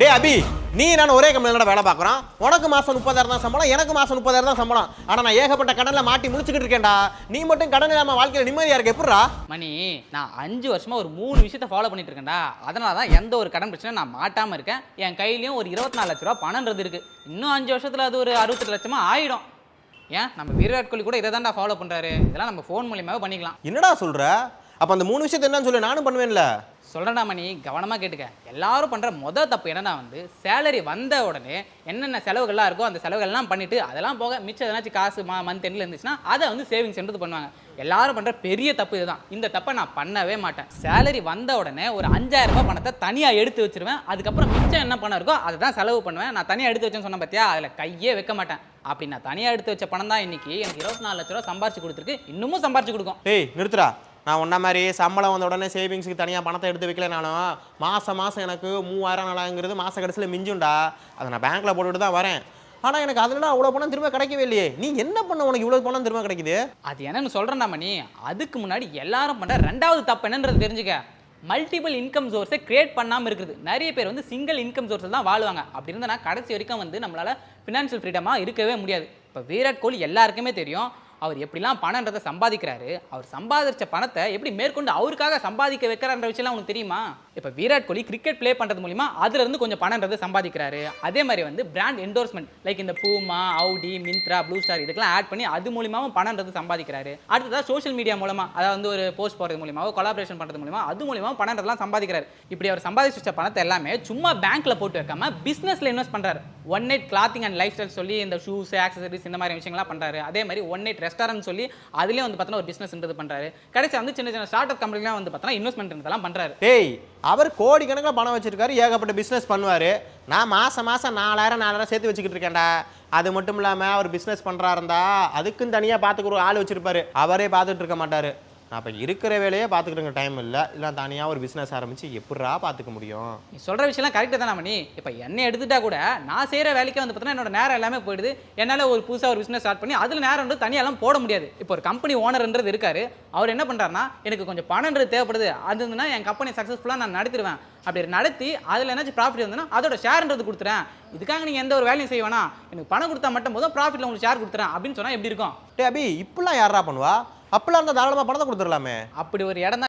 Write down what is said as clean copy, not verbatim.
டேய் அபி, நீ நான் ஒரே கம்பெனில வேலை பார்க்குறோம். உனக்கு மாசம் 30,000 தான் சம்பளம், எனக்கு மாசம் 30,000 தான் சம்பளம். ஆனா நான் ஏகப்பட்ட கடன்ல மாட்டி முடிச்சுக்கிட்டு இருக்கேன்டா. நீ மட்டும் கடன் இல்லாம வாழ்க்கையில நிம்மதியா இருக்க எப்படிடா? மணி, நான் 5 வருஷமா ஒரு 3 விஷயத்த ஃபாலோ பண்ணிட்டு இருக்கேன்டா. அதனால தான் எந்த ஒரு கடன் பிரச்சனை நான் மாட்டாம இருக்கேன். என் கையிலயும் ஒரு 24 லட்ச ரூபா பணம்ன்றது இருக்கு. இன்னும் 5 வருஷத்துல அது ஒரு 68 லட்சமா ஆயிடும். ஏன் நம்ம விராட் கோலி கூட இதை தான்டா ஃபாலோ பண்றாரு. இதெல்லாம் நம்ம ஃபோன் மூலியமாவே பண்ணிக்கலாம். என்னடா சொல்ற? அப்ப அந்த 3 விஷயத்தை என்னன்னு சொல்லு, நானும் பண்ணுவேன்ல. சொல்கிறேன்டா மணி, கவனமாக கேட்டுக்க. எல்லாரும் பண்ணுற மொதல் தப்பு என்னன்னா சேலரி வந்த உடனே என்னென்ன செலவுகள்லாம் இருக்கோ அந்த செலவுகள்லாம் பண்ணிவிட்டு அதெல்லாம் போக மிச்சம் எதனாச்சும் காசு மந்த் எண்டில் இருந்துச்சுன்னா அதை சேவிங்ஸ்ன்றது பண்ணுவாங்க. எல்லாரும் பண்ணுற பெரிய தப்பு இதுதான். இந்த தப்பை நான் பண்ணவே மாட்டேன். சேலரி வந்த உடனே ஒரு 5,000 ரூபாய் பணத்தை தனியாக எடுத்து வச்சிருவேன். அதுக்கப்புறம் மிச்சம் என்ன பணம் இருக்கோ அதை தான் செலவு பண்ணுவேன். நான் தனியாக எடுத்து வச்சேன்னு சொன்னேன் பார்த்தியா, அதில் கையே வைக்க மாட்டேன். அப்படி நான் தனியாக எடுத்து வச்ச பணம் தான் இன்னைக்கு எனக்கு 24 லட்ச ரூபா சம்பாரிச்சு கொடுத்துருக்கு. இன்னமும் சம்பாரிச்சு கொடுக்கும். டேய் நிறுத்துறா. நான் ஒன்ன மாதிரி சம்பளம் வந்த உடனே சேவிங்ஸுக்கு தனியாக பணத்தை எடுத்து வைக்கலனாலும் மாதம் எனக்கு 3,000 நாளாங்கிறது மாத கடைசியில் மிஞ்சுண்டா. அதை நான் பேங்க்கில் போட்டுட்டு தான் வரேன். ஆனால் எனக்கு அதில் அவ்வளோ பணம் திரும்ப கிடைக்கவே இல்லையே. நீ என்ன பண்ண உனக்கு இவ்வளோ பணம் திரும்ப கிடைக்குது? அது என்னன்னு சொல்கிறேன்டா மணி. அதுக்கு முன்னாடி எல்லாரும் பண்ணுற 2வது தப்பு என்னன்றது தெரிஞ்சுக்க. மல்டிபிள் இன்கம் சோர்ஸை கிரியேட் பண்ணாமல் இருக்குது. நிறைய பேர் சிங்கிள் இன்கம் சோர்ஸில் தான் வாழ்வாங்க. அப்படி இருந்தால் கடைசி வரைக்கும் நம்மளால் ஃபினான்ஷியல் ஃப்ரீடமாக இருக்கவே முடியாது. இப்போ விராட் கோலி எல்லாருக்குமே தெரியும் அவர் எப்படிலாம் பணன்றதை சம்பாதிக்கிறாரு. அவர் சம்பாதிச்ச பணத்தை எப்படி மேற்கொண்டு அவருக்காக சம்பாதிக்க வைக்கிறான்ற விஷயம்லாம் உனக்கு தெரியுமா? இப்போ விராட் கோலி கிரிக்கெட் ப்ளே பண்ணுறது மூலிமா அதுலேருந்து கொஞ்சம் பணன்றது சம்பாதிக்கிறாரு. அதே மாதிரி பிராண்ட் என்டோர்ஸ்மெண்ட் லைக் இந்த பூமா, அவுடி, மிந்த்ரா, ப்ளூ ஸ்டார் இதுக்கெல்லாம் ஆட் பண்ணி அது மூலியமாகவும் பணன்றது சம்பாதிக்கிறாரு. அடுத்ததாக சோஷியல் மீடியா மூலமாக, அதாவது ஒரு போஸ்ட் போடுறது மூலியமாக, கொலாபரேஷன் பண்ணுறது மூலிமா அது மூலியமாக பணன்றதுலாம் சம்பாதிக்கிறாரு. இப்படி அவர் சம்பாதிச்சு வச்ச பணத்தை எல்லாமே சும்மா பேங்க்கில் போட்டு வைக்காம பிஸ்னஸில் இன்வெஸ்ட் பண்ணுறாரு. 1-8 கிளாத்திங் அண்ட் லைஃப் ஸ்டைல் சொல்லி இந்த ஷூஸ், ஆக்சசரிஸ் இந்த மாதிரி விஷயங்கள்லாம் பண்ணுறாரு. அதே மாதிரி 1-8 ரெஸ்டாரண்ட் சொல்லி அதுலேயே பார்த்தோன்னா ஒரு பிஸ்னஸ்ன்றது பண்ணுறாரு. கடைசி சின்ன சின்ன ஸ்டார்ட் அப் கம்பெனிலாம் பார்த்தோன்னா இன்வெஸ்ட்மெண்ட் பண்ணுறாரு. டேய், அவர் கோடிக்கணக்கில் பணம் வச்சிருக்காரு, ஏகப்பட்ட பிஸ்னஸ் பண்ணுவார். நான் மாதம் 4,000 சேர்த்து வச்சுக்கிட்டு இருக்கேன்டா. அது மட்டும் இல்லாமல் அவர் பிஸ்னஸ் பண்ணுறா இருந்தா அதுக்குன்னு தனியாக பார்த்துக்கிற ஒரு ஆள் வச்சிருப்பாரு. அவரே பார்த்துட்டு இருக்க மாட்டார். நான் இப்போ இருக்கிற வேலையே பார்த்துக்கிட்டு டைம் இல்லை தனியாக ஒரு பிஸ்னஸ் ஆரம்பித்து எப்படா பார்த்துக்க முடியும்? நீ சொல்கிற விஷயம்லாம் கரெக்டாக தானே மணி. இப்போ என்னை எடுத்துட்டா கூட நான் செய்கிற வேலைக்கு பார்த்தீங்கன்னா என்னோட நேரம் எல்லாமே போயிடுது. என்னால் ஒரு புதுசாக ஒரு பிஸ்னஸ் ஸ்டார்ட் பண்ணி அதில் நேரம் தனியாலாம் போட முடியாது. இப்போ ஒரு கம்பெனி ஓனர்ன்றது இருக்காரு. அவர் என்ன பண்ணுறாருன்னா, எனக்கு கொஞ்சம் பணம்ன்றது தேவைப்படுது, அது இருந்துன்னா என் கம்பெனி சக்ஸஸ்ஃபுல்லாக நான் நடத்திடுவேன். அப்படி நடத்தி அதில் என்னாச்சும் ப்ராஃபிட் இருந்ததுன்னா அதோட ஷேர்ன்றது கொடுத்துறேன். இதுக்காக நீங்கள் எந்த ஒரு வேலையும் செய்ய வேணாம், எனக்கு பணம் கொடுத்தா மட்டும் போதும், ப்ராஃபிட்டில் உங்களுக்கு ஷேர் கொடுத்துறேன் அப்படின்னு சொன்னால் எப்படி இருக்கும்? டே அபி, இப்படிலாம் யாரா பண்ணுவா? அப்பெல்லாம் இருந்தால் தாராளமாக பணத்தை கொடுத்துடலாமே. அப்படி ஒரு இடம்